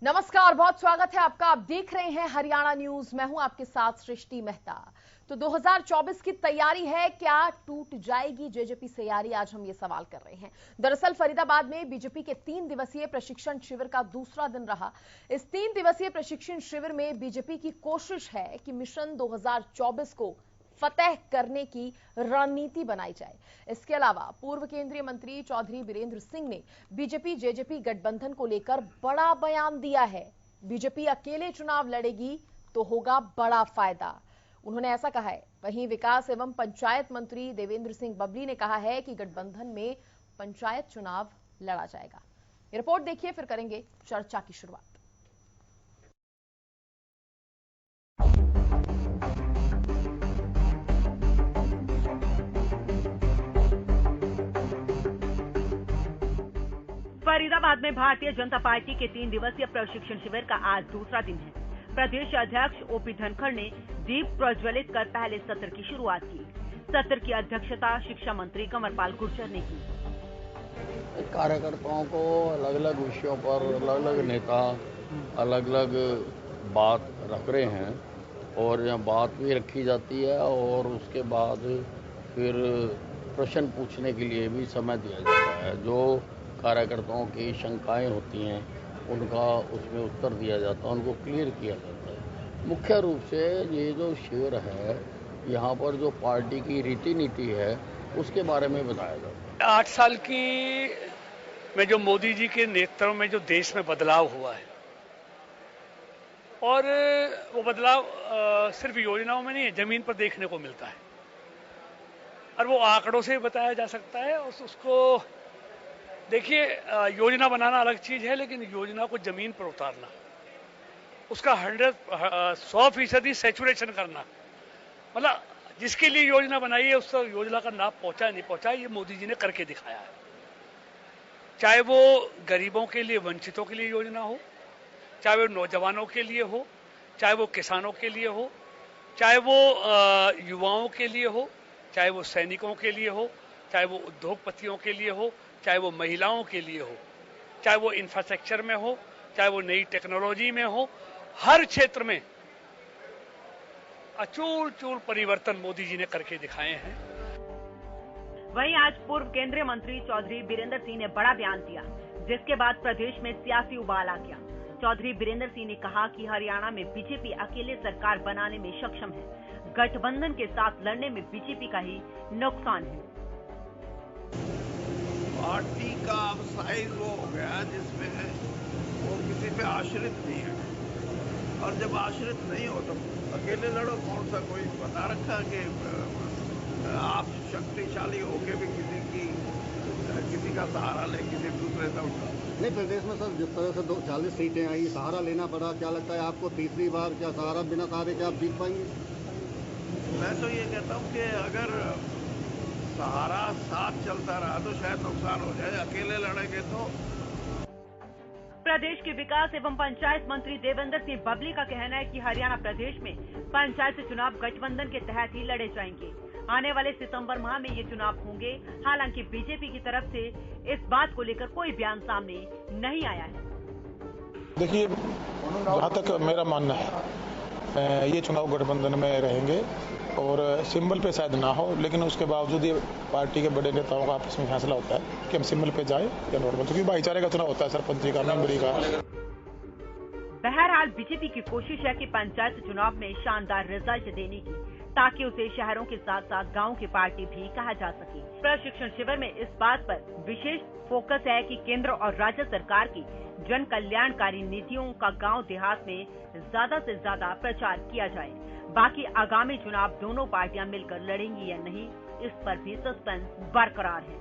नमस्कार, बहुत स्वागत है आपका। आप देख रहे हैं हरियाणा न्यूज। मैं हूं आपके साथ सृष्टि मेहता। तो 2024 की तैयारी है क्या, टूट जाएगी जेजेपी से यारी? आज हम ये सवाल कर रहे हैं। दरअसल फरीदाबाद में बीजेपी के 3 दिवसीय प्रशिक्षण शिविर का दूसरा दिन रहा। इस 3 दिवसीय प्रशिक्षण शिविर में बीजेपी की कोशिश है कि मिशन 2024 को फतेह करने की रणनीति बनाई जाए। इसके अलावा पूर्व केंद्रीय मंत्री चौधरी बीरेंद्र सिंह ने बीजेपी जेजेपी गठबंधन को लेकर बड़ा बयान दिया है। बीजेपी अकेले चुनाव लड़ेगी तो होगा बड़ा फायदा, उन्होंने ऐसा कहा है। वहीं विकास एवं पंचायत मंत्री देवेंद्र सिंह बबली ने कहा है कि गठबंधन में पंचायत चुनाव लड़ा जाएगा। ये रिपोर्ट देखिए, फिर करेंगे चर्चा की शुरुआत। फरीदाबाद में भारतीय जनता पार्टी के 3 दिवसीय प्रशिक्षण शिविर का आज दूसरा दिन है। प्रदेश अध्यक्ष ओपी धनखड़ ने दीप प्रज्वलित कर पहले सत्र की शुरुआत की। सत्र की अध्यक्षता शिक्षा मंत्री कंवरपाल गुर्जर ने की। कार्यकर्ताओं को अलग अलग विषयों पर अलग अलग नेता अलग अलग बात रख रहे हैं और यहाँ बात भी रखी जाती है और उसके बाद फिर प्रश्न पूछने के लिए भी समय दिया जाता है। जो कार्यकर्ताओं की शंकाएं होती हैं उनका उसमें उत्तर दिया जाता है, उनको क्लियर किया जाता है। मुख्य रूप से ये जो शिविर है, यहाँ पर जो पार्टी की रीति नीति है उसके बारे में बताया जाता है। 8 साल की में जो मोदी जी के नेतृत्व में जो देश में बदलाव हुआ है, और वो बदलाव सिर्फ योजनाओं में नहीं है, जमीन पर देखने को मिलता है और वो आंकड़ों से बताया जा सकता है। उसको देखिए, योजना बनाना अलग चीज है, लेकिन योजना को जमीन पर उतारना, उसका 100% सैचुरेशन करना, मतलब जिसके लिए योजना बनाई है उस योजना का नाप पहुंचा नहीं पहुंचा, ये मोदी जी ने करके दिखाया है। चाहे वो गरीबों के लिए, वंचितों के लिए योजना हो, चाहे वो नौजवानों के लिए हो, चाहे वो किसानों के लिए हो, चाहे वो युवाओं के लिए हो, चाहे वो सैनिकों के लिए हो, चाहे वो उद्योगपतियों के लिए हो, चाहे वो महिलाओं के लिए हो, चाहे वो इंफ्रास्ट्रक्चर में हो, चाहे वो नई टेक्नोलॉजी में हो, हर क्षेत्र में आचूल परिवर्तन मोदी जी ने करके दिखाए हैं। वहीं आज पूर्व केंद्रीय मंत्री चौधरी बीरेंद्र सिंह ने बड़ा बयान दिया, जिसके बाद प्रदेश में सियासी उबाल आ गया। चौधरी बीरेंद्र सिंह ने कहा कि हरियाणा में बीजेपी अकेले सरकार बनाने में सक्षम है, गठबंधन के साथ लड़ने में बीजेपी का ही नुकसान है। पार्टी का अब साइज वो हो गया जिसमें वो किसी पे आश्रित नहीं है, और जब आश्रित नहीं हो तो अकेले लड़ो। कौन सा कोई बता रखा कि आप शक्तिशाली होके भी किसी का सहारा ले, किसी दूसरे का उठा नहीं। प्रदेश में सर जिस तरह से 40 सीटें आई, सहारा लेना पड़ा, क्या लगता है आपको तीसरी बार क्या सहारा बिना सहारे के आप जीत पाएंगे? मैं तो ये कहता हूँ कि अगर सहारा साथ चलता रहा तो शायद नुकसान हो जाए, अकेले लड़ेंगे तो। प्रदेश के विकास एवं पंचायत मंत्री देवेंद्र सिंह बबली का कहना है कि हरियाणा प्रदेश में पंचायत चुनाव गठबंधन के तहत ही लड़े जाएंगे। आने वाले सितंबर माह में ये चुनाव होंगे। हालांकि बीजेपी की तरफ से इस बात को लेकर कोई बयान सामने नहीं आया है। देखिए, जहाँ तक मेरा मानना है, ये चुनाव गठबंधन में रहेंगे और सिंबल पे शायद ना हो, लेकिन उसके बावजूद ये पार्टी के बड़े नेताओं का आपस में फैसला होता है कि हम सिंबल पे जाए या नॉर्मल, क्योंकि भाईचारे का चुनाव होता है, सरपंची का, मेंबरी का। बहरहाल बीजेपी की कोशिश है कि पंचायत चुनाव में शानदार रिजल्ट देने की, ताकि उसे शहरों के साथ साथ गाँव की पार्टी भी कहा जा सके। प्रशिक्षण शिविर में इस बात पर विशेष फोकस है कि केंद्र और राज्य सरकार की जन कल्याणकारी नीतियों का गांव देहात में ज्यादा से ज्यादा प्रचार किया जाए। बाकी आगामी चुनाव दोनों पार्टियां मिलकर लड़ेंगी या नहीं, इस पर भी सस्पेंस बरकरार है।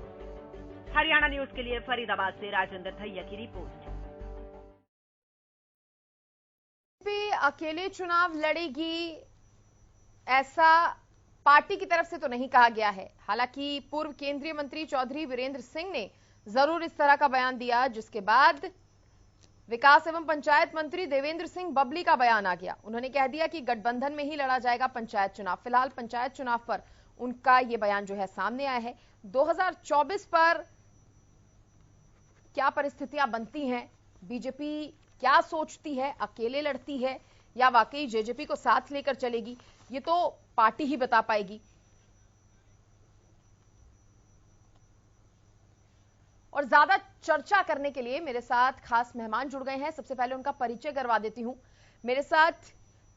हरियाणा न्यूज के लिए फरीदाबाद से राजेंद्र धैया की रिपोर्ट। अकेले चुनाव लड़ेगी ऐसा पार्टी की तरफ से तो नहीं कहा गया है। हालांकि पूर्व केंद्रीय मंत्री चौधरी बीरेंद्र सिंह ने जरूर इस तरह का बयान दिया, जिसके बाद विकास एवं पंचायत मंत्री देवेंद्र सिंह बबली का बयान आ गया। उन्होंने कह दिया कि गठबंधन में ही लड़ा जाएगा पंचायत चुनाव। फिलहाल पंचायत चुनाव पर उनका ये बयान जो है सामने आया है। 2024 पर क्या परिस्थितियां बनती हैं, बीजेपी क्या सोचती है, अकेले लड़ती है या वाकई जेजेपी को साथ लेकर चलेगी, ये तो पार्टी ही बता पाएगी। और ज्यादा चर्चा करने के लिए मेरे साथ खास मेहमान जुड़ गए हैं। सबसे पहले उनका परिचय करवा देती हूं। मेरे साथ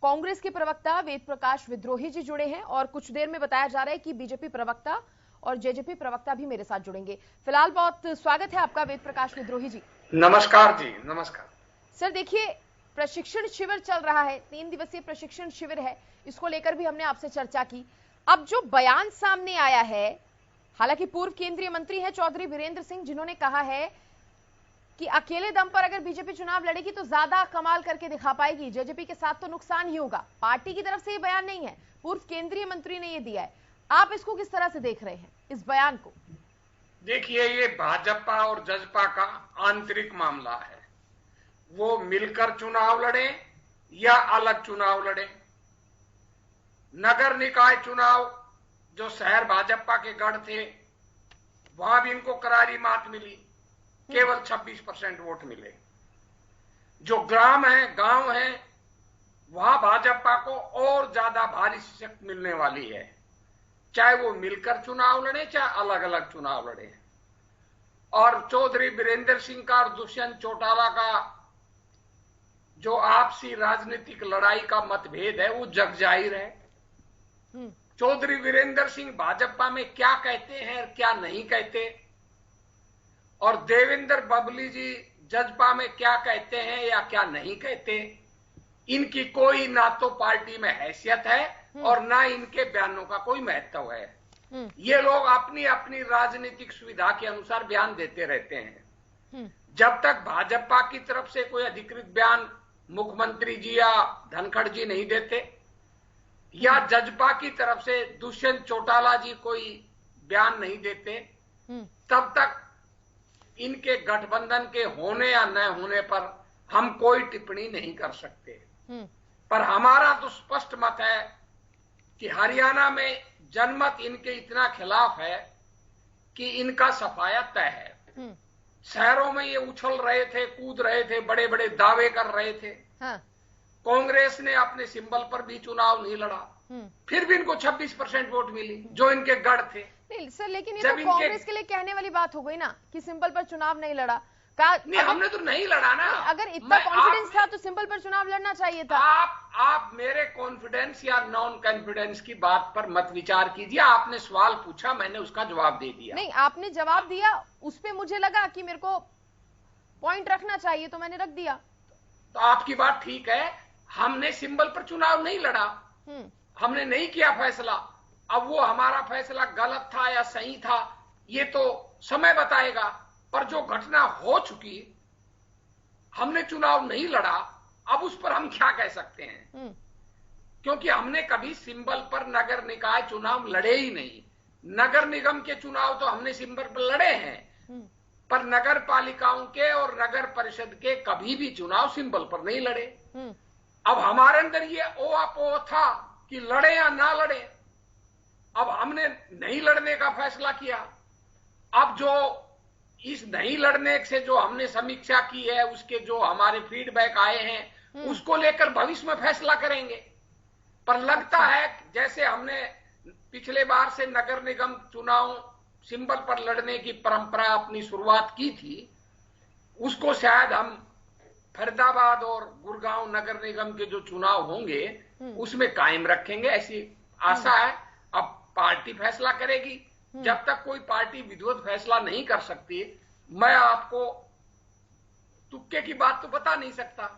कांग्रेस के प्रवक्ता वेद प्रकाश विद्रोही जी जुड़े हैं और कुछ देर में बताया जा रहा है कि बीजेपी प्रवक्ता और जेजेपी प्रवक्ता भी मेरे साथ जुड़ेंगे। फिलहाल बहुत स्वागत है आपका वेद प्रकाश विद्रोही जी। नमस्कार जी। नमस्कार सर। देखिए, प्रशिक्षण शिविर चल रहा है, 3 दिवसीय प्रशिक्षण शिविर है, इसको लेकर भी हमने आपसे चर्चा की। अब जो बयान सामने आया है, हालांकि पूर्व केंद्रीय मंत्री हैं चौधरी वीरेंद्र सिंह, जिन्होंने कहा है कि अकेले दम पर अगर बीजेपी चुनाव लड़ेगी तो ज्यादा कमाल करके दिखा पाएगी, जेजेपी के साथ तो नुकसान ही होगा। पार्टी की तरफ से ये बयान नहीं है, पूर्व केंद्रीय मंत्री ने ये दिया है। आप इसको किस तरह से देख रहे हैं, इस बयान को? देखिए, ये भाजपा और जजपा का आंतरिक मामला है। वो मिलकर चुनाव लड़े या अलग चुनाव लड़े। नगर निकाय चुनाव जो शहर भाजपा के गढ़ थे, वहां भी इनको करारी मात मिली, केवल 26% वोट मिले। जो ग्राम है, गांव है, वहां भाजपा को और ज्यादा भारी शक्ति मिलने वाली है, चाहे वो मिलकर चुनाव लड़े चाहे अलग अलग चुनाव लड़े। और चौधरी वीरेंद्र सिंह का और दुष्यंत चौटाला का जो आपसी राजनीतिक लड़ाई का मतभेद है, वो जग जाहिर है। चौधरी वीरेंद्र सिंह भाजपा में क्या कहते हैं और क्या नहीं कहते, और देवेंद्र बबली जी जजपा में क्या कहते हैं या क्या नहीं कहते, इनकी कोई ना तो पार्टी में हैसियत है और ना इनके बयानों का कोई महत्व है। ये लोग अपनी अपनी राजनीतिक सुविधा के अनुसार बयान देते रहते हैं। जब तक भाजपा की तरफ से कोई अधिकृत बयान मुख्यमंत्री जी या धनखड़ जी नहीं देते, या जजपा की तरफ से दुष्यंत चौटाला जी कोई बयान नहीं देते, तब तक इनके गठबंधन के होने या न होने पर हम कोई टिप्पणी नहीं कर सकते। पर हमारा तो स्पष्ट मत है कि हरियाणा में जनमत इनके इतना खिलाफ है कि इनका सफाया तय है। शहरों में ये उछल रहे थे, कूद रहे थे, बड़े बड़े दावे कर रहे थे। हाँ। कांग्रेस ने अपने सिंबल पर भी चुनाव नहीं लड़ा, फिर भी इनको 26% वोट मिली, जो इनके गढ़ थे। नहीं सर, लेकिन ये तो कांग्रेस के लिए कहने वाली बात हो गई ना कि सिंबल पर चुनाव नहीं लड़ा। नहीं, हमने तो नहीं लड़ा ना। अगर इतना कॉन्फिडेंस था तो सिंबल पर चुनाव लड़ना चाहिए था। आप मेरे कॉन्फिडेंस या नॉन कॉन्फिडेंस की बात पर मत विचार कीजिए। आपने सवाल पूछा, मैंने उसका जवाब दे दिया। नहीं, आपने जवाब दिया, उस पे मुझे लगा कि मेरे को पॉइंट रखना चाहिए तो मैंने रख दिया। तो आपकी बात ठीक है, हमने सिंबल पर चुनाव नहीं लड़ा, हमने नहीं किया फैसला। अब वो हमारा फैसला गलत था या सही था, ये तो समय बताएगा। पर जो घटना हो चुकी, हमने चुनाव नहीं लड़ा, अब उस पर हम क्या कह सकते हैं? क्योंकि हमने कभी सिंबल पर नगर निकाय चुनाव लड़े ही नहीं। नगर निगम के चुनाव तो हमने सिंबल पर लड़े हैं, पर नगर पालिकाओं के और नगर परिषद के कभी भी चुनाव सिंबल पर नहीं लड़े। अब हमारे अंदर ये ओआपो था कि लड़े या ना लड़े। अब हमने नहीं लड़ने का फैसला किया। अब जो इस नहीं लड़ने से जो हमने समीक्षा की है, उसके जो हमारे फीडबैक आए हैं, उसको लेकर भविष्य में फैसला करेंगे। पर लगता है जैसे हमने पिछले बार से नगर निगम चुनाव सिंबल पर लड़ने की परंपरा अपनी शुरुआत की थी, उसको शायद हम फरीदाबाद और गुड़गांव नगर निगम के जो चुनाव होंगे उसमें कायम रखेंगे, ऐसी आशा है। अब पार्टी फैसला करेगी। जब तक कोई पार्टी विधिवत फैसला नहीं कर सकती, मैं आपको तुक्के की बात तो बता नहीं सकता,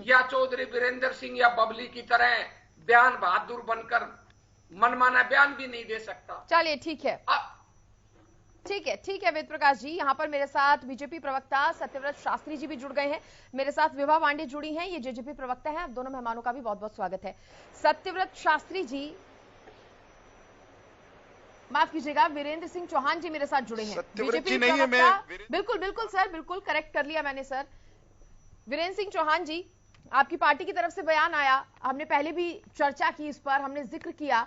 या चौधरी वीरेंद्र सिंह या बबली की तरह बयान बहादुर बनकर मनमाना बयान भी नहीं दे सकता। चलिए ठीक है, ठीक है वेद प्रकाश जी। यहाँ पर मेरे साथ बीजेपी प्रवक्ता सत्यव्रत शास्त्री जी भी जुड़ गए हैं। मेरे साथ विभा पांडे जुड़ी हैं, ये जेजेपी प्रवक्ता हैं। आप दोनों मेहमानों का भी बहुत बहुत स्वागत है। सत्यव्रत शास्त्री जी, माफ कीजिएगा, वीरेंद्र सिंह चौहान जी मेरे साथ जुड़े हैं, बीजेपी प्रवक्ता। बिल्कुल बिल्कुल सर, बिल्कुल करेक्ट कर लिया मैंने सर। वीरेंद्र सिंह चौहान जी, आपकी पार्टी की तरफ से बयान आया, हमने पहले भी चर्चा की इस पर, हमने जिक्र किया।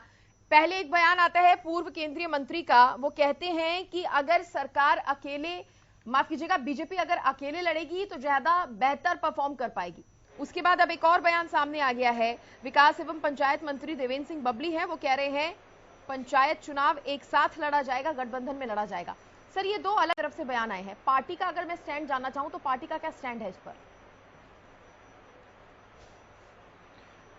पहले एक बयान आता है पूर्व केंद्रीय मंत्री का, वो कहते हैं कि अगर सरकार अकेले माफ कीजिएगा, बीजेपी अगर अकेले लड़ेगी तो ज्यादा बेहतर परफॉर्म कर पाएगी। उसके बाद अब एक और बयान सामने आ गया है। विकास एवं पंचायत मंत्री देवेंद्र सिंह बबली हैं, वो कह रहे हैं पंचायत चुनाव एक साथ लड़ा जाएगा, गठबंधन में लड़ा जाएगा। सर, ये दो अलग तरफ से बयान आए हैं। पार्टी का अगर मैं स्टैंड जानना चाहूं तो पार्टी का क्या स्टैंड है इस पर?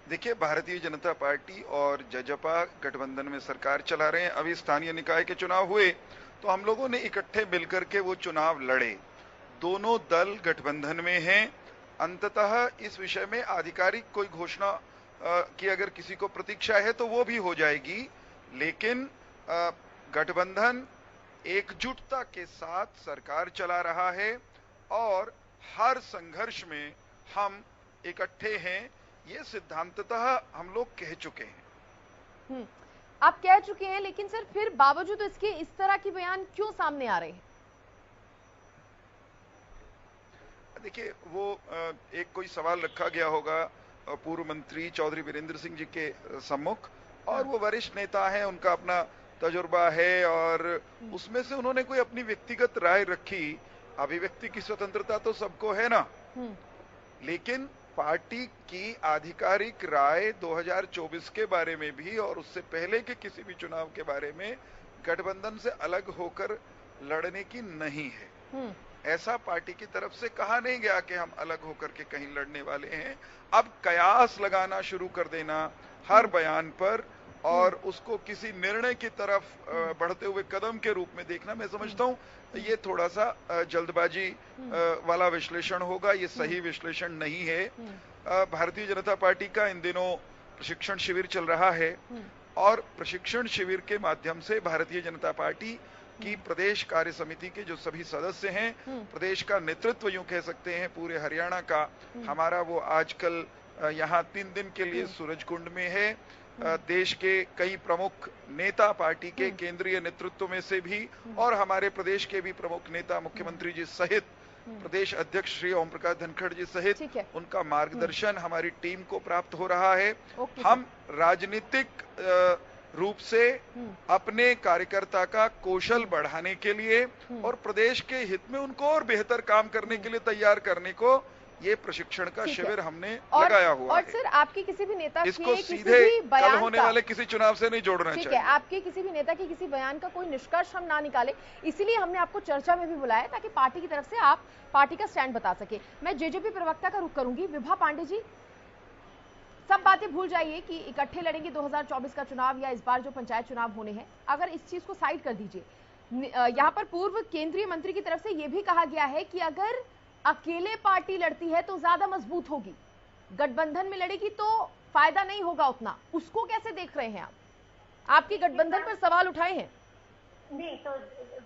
देखिए, भारतीय जनता पार्टी और जजपा गठबंधन में सरकार चला रहे हैं। अभी स्थानीय निकाय के चुनाव हुए तो हम लोगों ने इकट्ठे मिलकर के वो चुनाव लड़े। दोनों दल गठबंधन में हैं। अंततः इस विषय में आधिकारिक कोई घोषणा की अगर किसी को प्रतीक्षा है तो वो भी हो जाएगी, लेकिन गठबंधन एकजुटता के साथ सरकार चला रहा है और हर संघर्ष में हम इकट्ठे हैं, ये सिद्धांततः हम लोग कह चुके हैं। आप कह चुके हैं, लेकिन सर फिर बावजूद इसके इस तरह के बयान क्यों सामने आ रहे हैं? देखिए, वो एक कोई सवाल रखा गया होगा पूर्व मंत्री चौधरी वीरेंद्र सिंह जी के सम्मुख, और वो वरिष्ठ नेता हैं, उनका अपना तजुर्बा है और उसमें से उन्होंने कोई अपनी व्यक्तिगत राय रखी। अभिव्यक्ति की स्वतंत्रता तो सबको है ना, लेकिन पार्टी की आधिकारिक राय 2024 के बारे में भी और उससे पहले के किसी भी चुनाव के बारे में गठबंधन से अलग होकर लड़ने की नहीं है। ऐसा पार्टी की तरफ से कहा नहीं गया कि हम अलग होकर के कहीं लड़ने वाले हैं। अब कयास लगाना शुरू कर देना हर बयान पर और उसको किसी निर्णय की तरफ बढ़ते हुए कदम के रूप में देखना, मैं समझता हूं ये थोड़ा सा जल्दबाजी वाला विश्लेषण होगा। ये सही विश्लेषण नहीं है। भारतीय जनता पार्टी का इन दिनों प्रशिक्षण शिविर चल रहा है और प्रशिक्षण शिविर के माध्यम से भारतीय जनता पार्टी की प्रदेश कार्य समिति के जो सभी सदस्य हैं, प्रदेश का नेतृत्व यूं कह सकते हैं पूरे हरियाणा का, हमारा वो आजकल यहाँ 3 दिन के लिए सूरजकुंड में है। देश के कई प्रमुख नेता पार्टी के केंद्रीय नेतृत्व में से भी और हमारे प्रदेश के भी प्रमुख नेता मुख्यमंत्री जी सहित प्रदेश अध्यक्ष श्री ओम प्रकाश धनखड़ जी सहित उनका मार्गदर्शन हमारी टीम को प्राप्त हो रहा है। हम राजनीतिक रूप से अपने कार्यकर्ता का कौशल बढ़ाने के लिए और प्रदेश के हित में उनको और बेहतर काम करने के लिए तैयार करने को ये प्रशिक्षण का शिविर हमने लगाया हुआ है। और सर, आपके किसी भी नेता इसको सीधे कल होने वाले किसी चुनाव से नहीं जोड़ना चाहिए। ठीक है, आपके किसी भी नेता के किसी बयान का कोई निष्कर्ष हम ना निकाले, इसीलिए हमने आपको चर्चा में भी बुलाया ताकि पार्टी की तरफ से आप पार्टी का स्टैंड बता सके। मैं जेजेपी प्रवक्ता का रुख करूंगी। विभा पांडे जी, सब बातें भूल जाइए कि इकट्ठे लड़ेंगे 2024 का चुनाव या इस बार जो पंचायत चुनाव होने हैं, अगर इस चीज को साइड कर दीजिए। यहाँ पर पूर्व केंद्रीय मंत्री की तरफ से यह भी कहा गया है कि अगर अकेले पार्टी लड़ती है तो ज्यादा मजबूत होगी, गठबंधन में लड़ेगी तो फायदा नहीं होगा उतना। उसको कैसे देख रहे हैं आप? आपकी गठबंधन पर सवाल उठाए हैं। नहीं, तो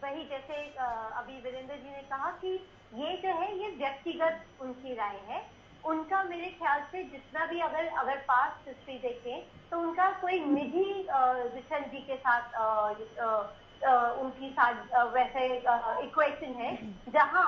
वही जैसे अभी वीरेंद्र जी ने कहा कि ये जो है ये व्यक्तिगत उनकी राय है। उनका मेरे ख्याल से जितना भी अगर पास्ट हिस्ट्री देखें तो उनका कोई निजी विशन जी के साथ उनकी साथ वैसे इक्वेशन है जहां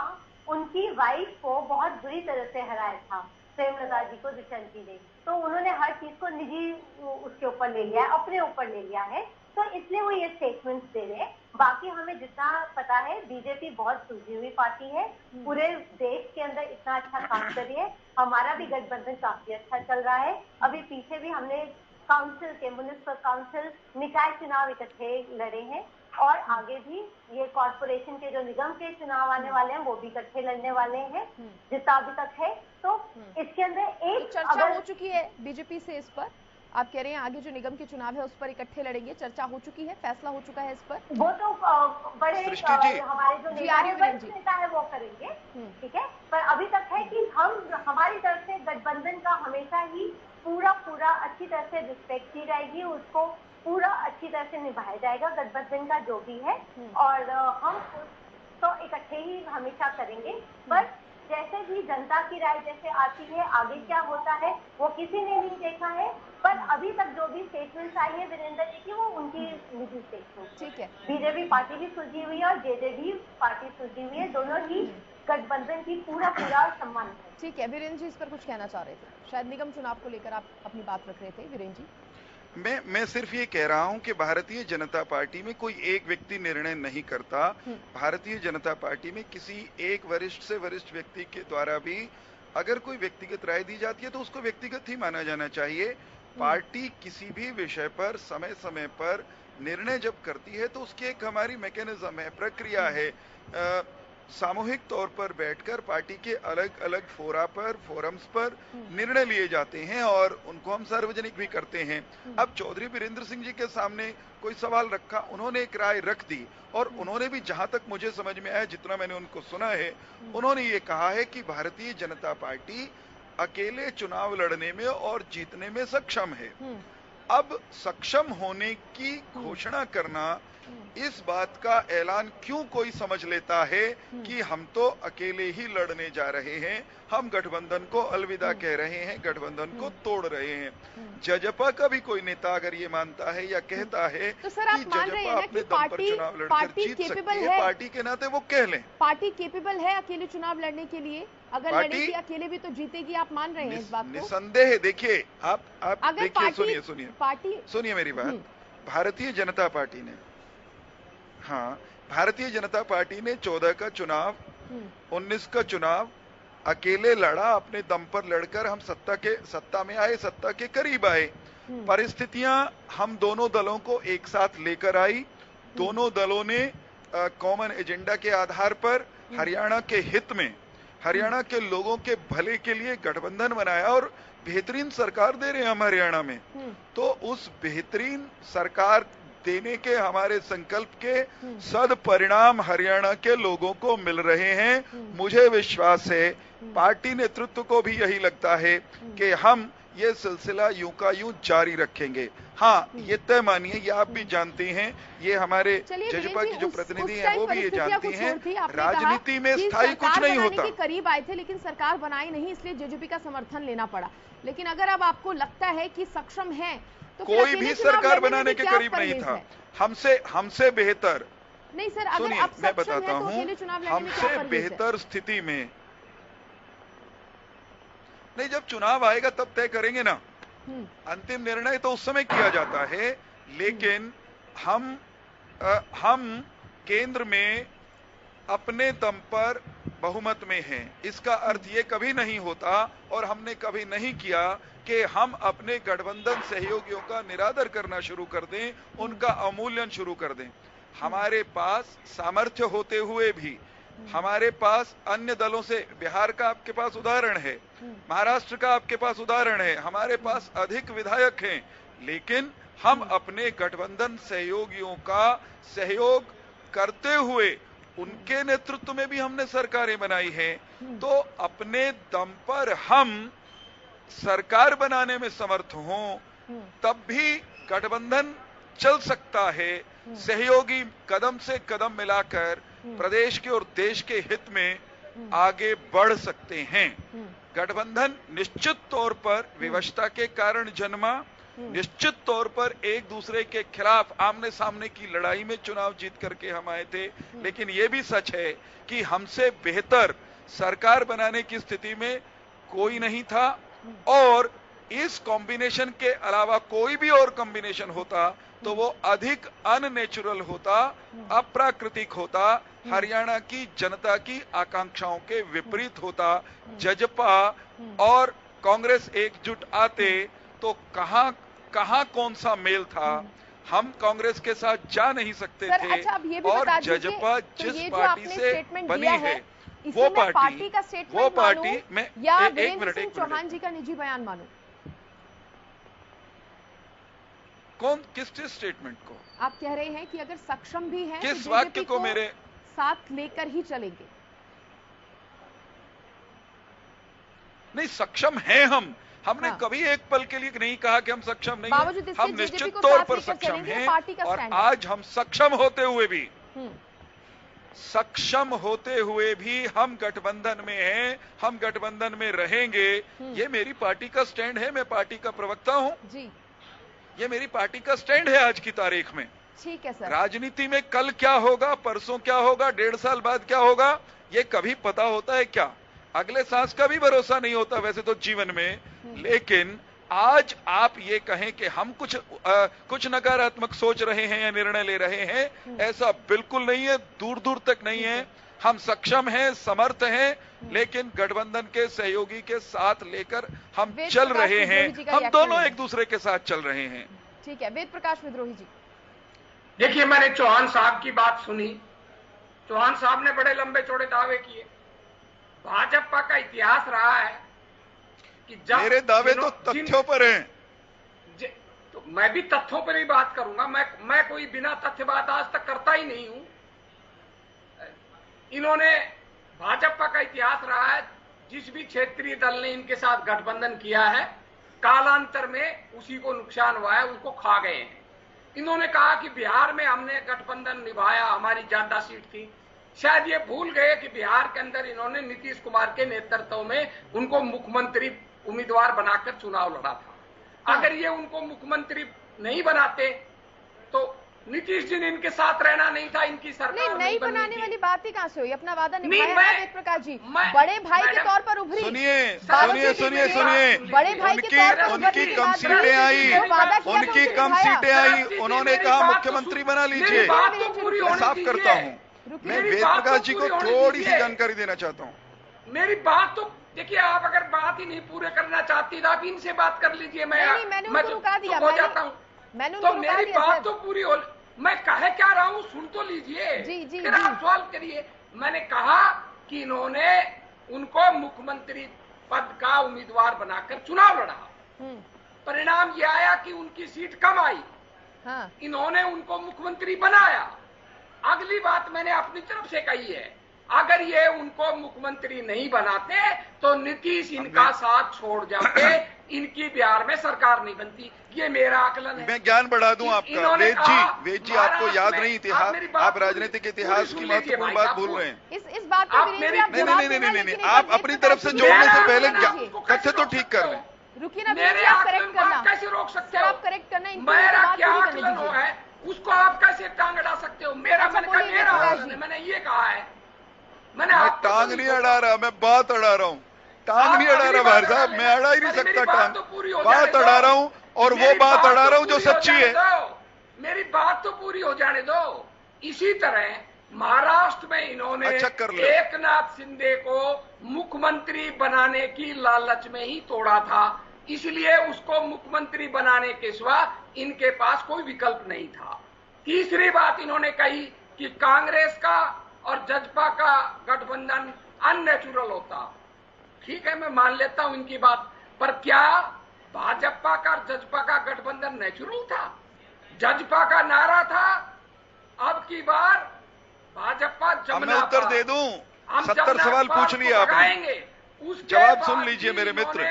उनकी वाइफ को बहुत बुरी तरह से हराया था प्रेमलता जी को दुष्यंत जी ने, तो उन्होंने हर चीज को निजी उसके ऊपर ले लिया है, अपने ऊपर ले लिया है, तो इसलिए वो ये स्टेटमेंट्स दे रहे हैं। बाकी हमें जितना पता है बीजेपी बहुत सुलझी हुई पार्टी है, पूरे देश के अंदर इतना अच्छा काम कर रही है। हमारा भी गठबंधन काफी अच्छा चल रहा है। अभी पीछे भी हमने काउंसिल के म्युनिसिपल काउंसिल निकाय चुनाव इकट्ठे लड़े हैं और आगे भी ये कॉर्पोरेशन के जो निगम के चुनाव आने वाले हैं वो भी इकट्ठे लड़ने वाले हैं जितना अभी तक है। तो इसके अंदर एक चर्चा हो चुकी है बीजेपी से इस पर, आप कह रहे हैं आगे जो निगम के चुनाव है उस पर इकट्ठे लड़ेंगे, चर्चा हो चुकी है, फैसला हो चुका है इस पर। वो तो बड़े हमारे जो नेता है वो करेंगे, ठीक है, पर अभी तक है कि हम हमारी तरफ से गठबंधन का हमेशा ही पूरा अच्छी तरह से रिस्पेक्ट की जाएगी, उसको पूरा अच्छी तरह से निभाया जाएगा गठबंधन का जो भी है, और हम तो इकट्ठे ही हमेशा करेंगे। पर जैसे भी जनता की राय जैसे आती है, आगे क्या होता है वो किसी ने नहीं देखा है, पर अभी तक जो भी स्टेटमेंट्स आई है वीरेंद्र जी की वो उनकी निजी स्टेटमेंट। ठीक है, बीजेपी पार्टी भी सुलझी हुई है और जेजेपी पार्टी सुलझी हुई है, दोनों ही गठबंधन की पूरा सम्मान है। ठीक है, वीरेंद्र जी इस पर कुछ कहना चाह रहे थे, शायद निगम चुनाव को लेकर आप अपनी बात रख रहे थे वीरेंद्र जी। मैं सिर्फ ये कह रहा हूं कि भारतीय जनता पार्टी में कोई एक व्यक्ति निर्णय नहीं करता। भारतीय जनता पार्टी में किसी एक वरिष्ठ से वरिष्ठ व्यक्ति के द्वारा भी अगर कोई व्यक्तिगत राय दी जाती है तो उसको व्यक्तिगत ही माना जाना चाहिए। पार्टी किसी भी विषय पर समय समय पर निर्णय जब करती है तो उसकी एक हमारी मैकेनिज्म है, प्रक्रिया है। सामूहिक तौर पर बैठकर पार्टी के अलग अलग फोरम्स पर निर्णय लिए जाते हैं और उनको हम सार्वजनिक भी करते हैं। अब चौधरी वीरेंद्र सिंह जी के सामने कोई सवाल रखा, उन्होंने एक राय रख दी और उन्होंने भी, जहां तक मुझे समझ में आया, जितना मैंने उनको सुना है, उन्होंने ये कहा है कि भारतीय जनता पार्टी अकेले चुनाव लड़ने में और जीतने में सक्षम है। अब सक्षम होने की घोषणा करना, इस बात का ऐलान क्यों कोई समझ लेता है कि हम तो अकेले ही लड़ने जा रहे हैं, हम गठबंधन को अलविदा कह रहे हैं, गठबंधन को तोड़ रहे हैं। जजपा का भी कोई नेता अगर ये मानता है या कहता है तो सर, आप कि मान रहे जजपा हैं ना अपने कि दम पर चुनाव लड़कर जीत सकती है, पार्टी के नाते वो कह लें। पार्टी केपेबल है अकेले चुनाव लड़ने के लिए? अगर लड़ेगी अकेले भी तो जीतेगी, आप मान रहे हैं इस बात को? निसंदेह। देखिए, आप देखिए, सुनिए मेरी बात। भारतीय जनता पार्टी ने, भारतीय जनता पार्टी ने 14 का चुनाव, 19 का चुनाव अकेले लड़ा, अपने दम पर लड़कर हम सत्ता में आए, सत्ता के करीब आए। परिस्थितियां हम दोनों दलों को एक साथ लेकर आई। दोनों दलों ने कॉमन एजेंडा के आधार पर हरियाणा के हित में, हरियाणा के लोगों के भले के लिए गठबंधन बनाया और बेहतरीन सरकार दे रहे हैं हम हरियाणा में। तो उस बेहतरीन सरकार देने के हमारे संकल्प के सदपरिणाम हरियाणा के लोगों को मिल रहे हैं। मुझे विश्वास है पार्टी नेतृत्व को भी यही लगता है कि हम ये सिलसिला यूं का यूं जारी रखेंगे। हाँ, ये तय मानिए, ये आप भी जानते हैं, ये हमारे जजपा की जो प्रतिनिधि हैं वो भी ये जानती हैं, राजनीति में स्थायी कुछ नहीं होता। के करीब आए थे लेकिन सरकार बनाई नहीं, इसलिए जेजेपी का समर्थन लेना पड़ा। लेकिन अगर अब आपको लगता है कि सक्षम है तो कोई भी सरकार बनाने के करीब नहीं था। हमसे बेहतर नहीं सर, अगर आप मैं बताता हूँ, हमसे बेहतर स्थिति में नहीं, जब चुनाव आएगा तब तय करेंगे ना। अंतिम निर्णय तो उस समय किया जाता है, लेकिन हम केंद्र में अपने दम पर बहुमत में हैं। इसका अर्थ ये कभी नहीं होता और हमने कभी नहीं किया कि हम अपने गठबंधन सहयोगियों का निरादर करना शुरू कर दें, उनका अवमूल्यन शुरू कर दें। हमारे पास सामर्थ्य होते हुए भी, हमारे पास अन्य दलों से, बिहार का आपके पास उदाहरण है, महाराष्ट्र का आपके पास उदाहरण है, हमारे पास अधिक विधायक हैं, लेकिन हम अपने गठबंधन सहयोगियों का सहयोग करते हुए उनके नेतृत्व में भी हमने सरकारें बनाई हैं। तो अपने दम पर हम सरकार बनाने में समर्थ हों, तब भी गठबंधन चल सकता है। सहयोगी कदम से कदम मिलाकर प्रदेश के और देश के हित में आगे बढ़ सकते हैं। गठबंधन निश्चित तौर पर विवशता के कारण जन्मा, निश्चित तौर पर एक दूसरे के खिलाफ आमने सामने की लड़ाई में चुनाव जीत करके हम आए थे। लेकिन यह भी सच है कि हमसे बेहतर सरकार बनाने की स्थिति में कोई नहीं था, और इस कॉम्बिनेशन के अलावा कोई भी और कॉम्बिनेशन होता तो वो अधिक अननेचुरल होता, अप्राकृतिक होता, हरियाणा की जनता की आकांक्षाओं के विपरीत होता। जजपा और कांग्रेस एकजुट आते तो कहां कौन सा मेल था। हम कांग्रेस के साथ जा नहीं सकते थे। अच्छा, और जजपा जिस पार्टी से बनी है वो पार्टी में एक मिनट चौहान जी का निजी बयान मानो। कौन, किस स्टेटमेंट को आप कह रहे हैं कि अगर सक्षम भी हैं किस तो वाक्य को मेरे साथ लेकर ही चलेंगे? नहीं, सक्षम हैं हमने कभी एक पल के लिए नहीं कहा कि हम सक्षम नहीं हैं। हम निश्चित तौर पर सक्षम हैं, और आज हम सक्षम होते हुए भी हम गठबंधन में हैं, हम गठबंधन में रहेंगे। ये मेरी पार्टी का स्टैंड है, मैं पार्टी का प्रवक्ता हूं जी। ये मेरी पार्टी का स्टैंड है आज की तारीख में। ठीक है सर। राजनीति में कल क्या होगा, परसों क्या होगा, 1.5 साल बाद क्या होगा, ये कभी पता होता है क्या? अगले सांस का भी भरोसा नहीं होता वैसे तो जीवन में, लेकिन आज आप ये कहें कि हम कुछ नकारात्मक सोच रहे हैं या निर्णय ले रहे हैं, ऐसा बिल्कुल नहीं है, दूर दूर तक नहीं है। हम सक्षम हैं, समर्थ हैं, लेकिन गठबंधन के सहयोगी के साथ लेकर हम चल रहे हैं। हम दोनों एक दूसरे के साथ चल रहे हैं। ठीक है, वेद प्रकाश विद्रोही जी। देखिए, मैंने चौहान साहब की बात सुनी। चौहान साहब ने बड़े लंबे चौड़े दावे किए। भाजपा का इतिहास रहा है कि जब मेरे दावे तो तथ्यों पर हैं। तो मैं भी तथ्यों पर ही बात करूंगा। मैं कोई बिना तथ्य बात आज तक करता ही नहीं हूं। इन्होंने, भाजपा का इतिहास रहा है, जिस भी क्षेत्रीय दल ने इनके साथ गठबंधन किया है, कालांतर में उसी को नुकसान हुआ है, उसको खा गए हैं। इन्होंने कहा कि बिहार में हमने गठबंधन निभाया, हमारी ज्यादा सीट थी। शायद ये भूल गए कि बिहार के अंदर इन्होंने नीतीश कुमार के नेतृत्व में उनको मुख्यमंत्री उम्मीदवार बनाकर चुनाव लड़ा था। अगर ये उनको मुख्यमंत्री नहीं बनाते तो नीतीश जी ने इनके साथ रहना नहीं था, इनकी सरकार नहीं बनाने वाली बात ही कहां से हुई? अपना वादा निभाया है वेद प्रकाश जी, बड़े भाई के तौर पर उभरी। सुनिए, बड़े भाई के तौर पर उनकी कम सीटें आई, उनकी कम सीटें आई, उन्होंने कहा मुख्यमंत्री बना लीजिए। मैं साफ करता हूँ, मैं वेद प्रकाश जी को थोड़ी सी जानकारी देना चाहता हूँ। मेरी बात तो देखिए, आप अगर बात ही नहीं पूरे करना चाहती तो आप इनसे बात कर लीजिए। मैं रुका दिया, हो जाता हूँ तो मेरी बात तो पूरी हो। मैं कह क्या रहा हूँ, सुन तो लीजिए, फिर आप सवाल करिए। मैंने कहा कि इन्होंने उनको मुख्यमंत्री पद का उम्मीदवार बनाकर चुनाव लड़ा। परिणाम यह आया कि उनकी सीट कम आई। इन्होंने उनको मुख्यमंत्री बनाया। अगली बात मैंने अपनी तरफ से कही है, अगर ये उनको मुख्यमंत्री नहीं बनाते तो नीतीश इनका साथ छोड़ जाते, इनकी बिहार में सरकार नहीं बनती। ये मेरा आकलन है। मैं ज्ञान बढ़ा दूं आपका। वेद जी आपको याद नहीं इतिहास, आप राजनीतिक इतिहास की महत्वपूर्ण बात भूल रहे हैं। इस बात पे नहीं, आप अपनी तरफ से जोड़ने से पहले तथ्य तो ठीक कर लें। रुकिए ना, मेरे आकलन को आप कैसे रोक सकते हो? आप करेक्ट करना, मेरा क्या आकलन है उसको आप कैसे टांग अड़ा सकते हो? मेरा मैंने ये कहा है, मैं टांग नहीं अड़ा रहा, मैं बात अड़ा रहा हूँ। टांग नहीं अड़ा रहा भाई साहब, मैं अड़ा ही नहीं सकता टांग। बात अड़ा रहा हूँ और वो बात अड़ा रहा हूँ जो सच्ची है। मेरी बात तो पूरी हो जाने दो। इसी तरह महाराष्ट्र में इन्होंने एकनाथ शिंदे को मुख्यमंत्री बनाने की लालच में ही तोड़ा था, इसलिए उसको मुख्यमंत्री बनाने के सिवा इनके पास कोई विकल्प नहीं था। तीसरी बात इन्होंने कही कि कांग्रेस का और जजपा का गठबंधन अननेचुरल होता। ठीक है, मैं मान लेता हूं इनकी बात, पर क्या भाजपा का और जजपा का गठबंधन नेचुरल था? जजपा का नारा था अब की बार भाजपा जमना। मैं उत्तर दे दूं, 70 सवाल पूछ लिया आपने, जवाब सुन लीजिए मेरे मित्र।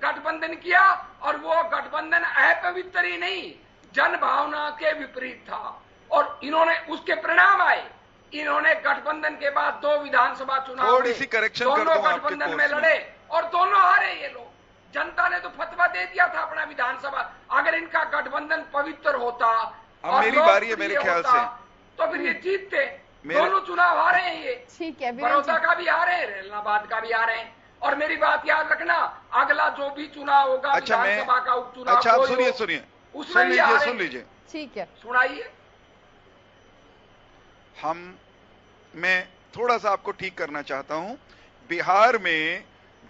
गठबंधन किया और वो गठबंधन अपवित्र ही नहीं, जन भावना के विपरीत था और इन्होंने उसके परिणाम आए। इन्होंने गठबंधन के बाद 2 विधानसभा चुनाव थोड़ी सी करेक्शन कर दोनों गठबंधन में लड़े और दोनों हारे। ये लोग, जनता ने तो फतवा दे दिया था अपना विधानसभा। अगर इनका गठबंधन पवित्र होता अब मेरी बारी है मेरे ख्याल से, तो फिर ये जीतते। दोनों चुनाव हारे हैं ये। ठीक है, बड़ौदा का भी हारे हैं, इलाहाबाद का भी हारे हैं। और मेरी बात याद रखना, अगला जो भी चुनाव होगा विधानसभा का उपचुनाव, अच्छा आप सुनिए, उसमें सुन लीजिए। ठीक है, सुनाइए। मैं थोड़ा सा आपको ठीक करना चाहता हूं। बिहार में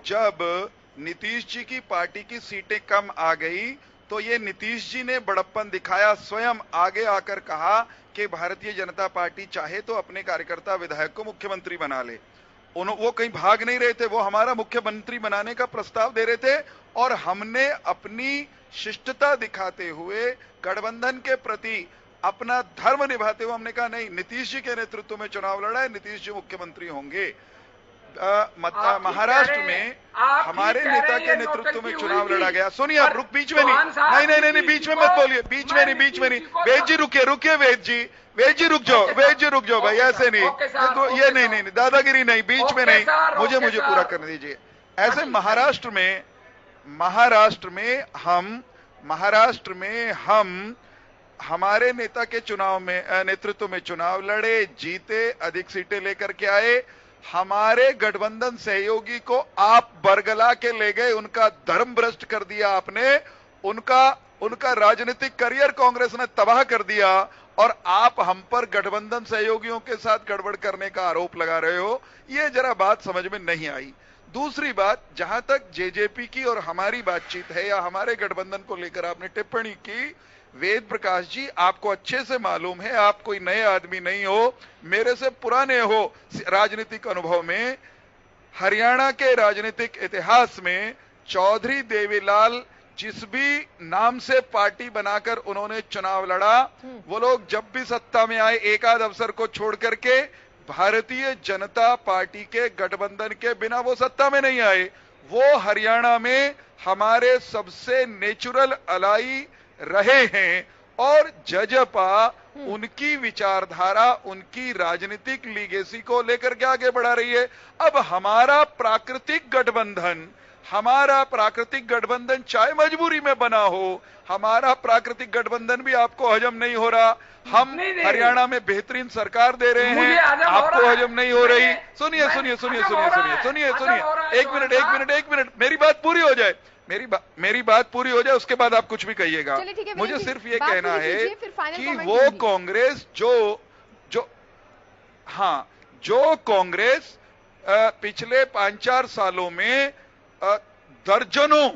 जब नीतीश जी की पार्टी की सीटें कम आ गई तो ये नीतीश जी ने बड़प्पन दिखाया, स्वयं आगे आकर कहा कि भारतीय जनता पार्टी चाहे तो अपने कार्यकर्ता विधायक को मुख्यमंत्री बना ले। वो कहीं भाग नहीं रहे थे, वो हमारा मुख्यमंत्री बनाने का प्रस्ताव दे रहे थे और हमने अपनी शिष्टता दिखाते हुए गठबंधन के प्रति अपना धर्म निभाते हुए हमने कहा नहीं, नीतीश जी के नेतृत्व में चुनाव लड़ा है, नीतीश जी मुख्यमंत्री होंगे। महाराष्ट्र में हमारे नेता के नेतृत्व में चुनाव लड़ा गया। सुनिए आप, बीच में नहीं, बीच में मत बोलिए, बीच में नहीं। वेद जी रुकिए, वेद जी रुक जाओ भाई, ऐसे नहीं, ये नहीं, दादागिरी नहीं, बीच में नहीं, मुझे पूरा करने दीजिए। ऐसे महाराष्ट्र में हम हमारे नेता के नेतृत्व में चुनाव लड़े, जीते, अधिक सीटें लेकर के आए। हमारे गठबंधन सहयोगी को आप बरगला के ले गए, उनका धर्म भ्रष्ट कर दिया आपने, उनका राजनीतिक करियर कांग्रेस ने तबाह कर दिया, और आप हम पर गठबंधन सहयोगियों के साथ गड़बड़ करने का आरोप लगा रहे हो। ये जरा बात समझ में नहीं आई। दूसरी बात, जहां तक जेजेपी की और हमारी बातचीत है या हमारे गठबंधन को लेकर आपने टिप्पणी की, वेद प्रकाश जी, आपको अच्छे से मालूम है, आप कोई नए आदमी नहीं हो, मेरे से पुराने हो राजनीतिक अनुभव में। हरियाणा के राजनीतिक इतिहास में चौधरी देवीलाल जिस भी नाम से पार्टी बनाकर उन्होंने चुनाव लड़ा, वो लोग जब भी सत्ता में आए एक आध अवसर को छोड़ करके भारतीय जनता पार्टी के गठबंधन के बिना वो सत्ता में नहीं आए। वो हरियाणा में हमारे सबसे नेचुरल अलाई रहे हैं, और जजपा उनकी विचारधारा, उनकी राजनीतिक लीगेसी को लेकर के आगे बढ़ा रही है। अब हमारा प्राकृतिक गठबंधन चाहे मजबूरी में बना हो, हमारा प्राकृतिक गठबंधन भी आपको हजम नहीं हो रहा। हम हरियाणा में बेहतरीन सरकार दे रहे हैं, आपको हजम नहीं हो रही। सुनिए, एक मिनट, मेरी बात पूरी हो जाए, मेरी बात पूरी हो जाए, उसके बाद आप कुछ भी कहिएगा। मुझे सिर्फ ये कहना है कि वो कांग्रेस जो कांग्रेस पिछले 5-4 सालों में दर्जनों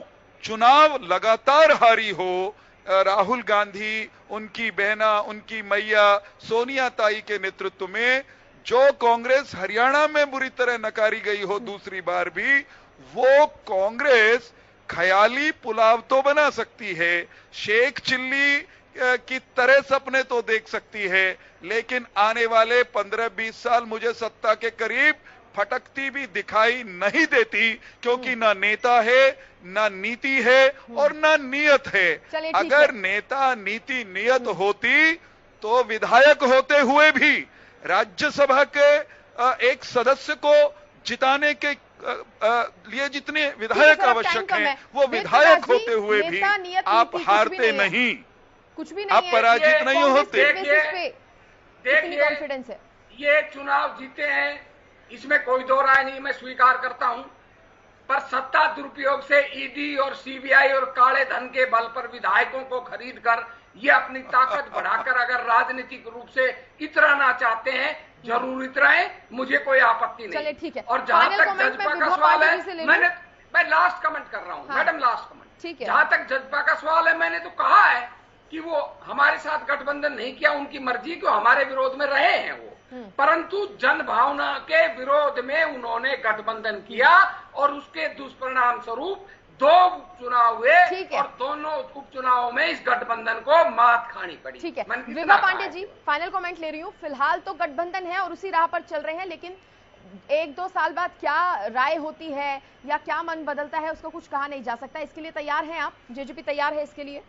चुनाव लगातार हारी हो, राहुल गांधी, उनकी बहना, उनकी मैया सोनिया ताई के नेतृत्व में जो कांग्रेस हरियाणा में बुरी तरह नकारी गई हो दूसरी बार भी, वो कांग्रेस ख्याली पुलाव तो बना सकती है, शेख चिल्ली की तरह सपने तो देख सकती है, लेकिन आने वाले 15-20 साल मुझे सत्ता के करीब फटकती भी दिखाई नहीं देती, क्योंकि ना नेता है, ना नीति है, और ना नियत है। अगर नेता, नीति, नियत होती तो विधायक होते हुए भी राज्यसभा के एक सदस्य को जिताने के लिए जितने विधायक आवश्यक हैं, वो विधायक होते हुए भी आप हारते नहीं, कुछ भी नहीं, आप पराजित नहीं होते। कॉन्फिडेंस है, ये चुनाव जीते हैं, इसमें कोई दो राय नहीं, मैं स्वीकार करता हूं, पर सत्ता दुरुपयोग से ईडी और सीबीआई और काले धन के बल पर विधायकों को खरीद कर ये अपनी ताकत बढ़ाकर अगर राजनीतिक रूप से इतराना चाहते हैं, जरूर इतराएं, मुझे कोई आपत्ति नहीं। ठीक है। और जहां तक जज्बा का सवाल है, मैं लास्ट कमेंट कर रहा हूं। हाँ। Madam, last comment. ठीक है। जहां तक जज्बा का सवाल है, मैंने तो कहा है कि वो हमारे साथ गठबंधन नहीं किया, उनकी मर्जी को हमारे विरोध में रहे हैं वो, परंतु जन भावना के विरोध में उन्होंने गठबंधन किया, और उसके दुष्परिणाम स्वरूप 2 उपचुनाव हुए, और दोनों उपचुनावों में इस गठबंधन को मात खानी पड़ी। ठीक है। विभा पांडे जी, फाइनल कमेंट ले रही हूँ। फिलहाल तो गठबंधन है और उसी राह पर चल रहे हैं, लेकिन 1-2 साल बाद क्या राय होती है या क्या मन बदलता है, उसको कुछ कहा नहीं जा सकता। इसके लिए तैयार हैं आप? जेजेपी तैयार है इसके लिए?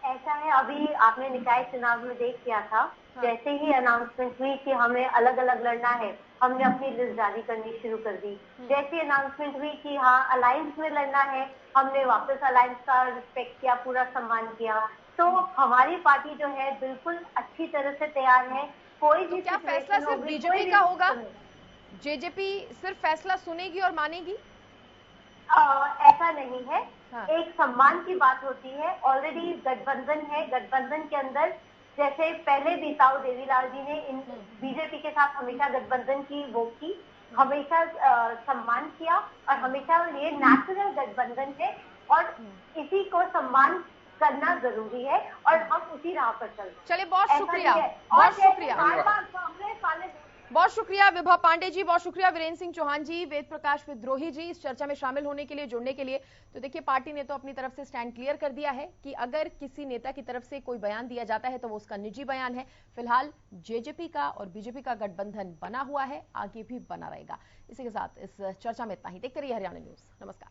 ऐसा है, अभी आपने निकाय चुनाव में देख लिया था। हाँ। जैसे ही अनाउंसमेंट हुई कि हमें अलग अलग लड़ना है, हमने अपनी लिस्ट जारी करनी शुरू कर दी। जैसे अनाउंसमेंट हुई कि हाँ अलायंस में लड़ना है, हमने वापस अलायंस का रिस्पेक्ट किया, पूरा सम्मान किया। तो हमारी पार्टी जो है बिल्कुल अच्छी तरह से तैयार है। कोई भी क्या फैसला सिर्फ बीजेपी का होगा? जेजेपी सिर्फ फैसला सुनेगी और मानेगी? ऐसा नहीं है। हाँ। एक सम्मान की बात होती है। ऑलरेडी गठबंधन है, गठबंधन के अंदर जैसे पहले भी ताऊ देवीलाल जी ने इन बीजेपी के साथ हमेशा गठबंधन की वो की, हमेशा सम्मान किया, और हमेशा ये नेचुरल गठबंधन है, और इसी को सम्मान करना जरूरी है, और हम उसी राह पर चल रहे हैं। चलिए, बहुत शुक्रिया, बहुत शुक्रिया, बहुत शुक्रिया विभा पांडे जी, बहुत शुक्रिया वीरेंद्र सिंह चौहान जी, वेद प्रकाश विद्रोही जी, इस चर्चा में शामिल होने के लिए, जुड़ने के लिए। तो देखिए, पार्टी ने तो अपनी तरफ से स्टैंड क्लियर कर दिया है कि अगर किसी नेता की तरफ से कोई बयान दिया जाता है तो वो उसका निजी बयान है। फिलहाल जेजेपी का और बीजेपी का गठबंधन बना हुआ है, आगे भी बना रहेगा। इसी के साथ इस चर्चा में इतना ही। देखते रहिए हरियाणा न्यूज। नमस्कार।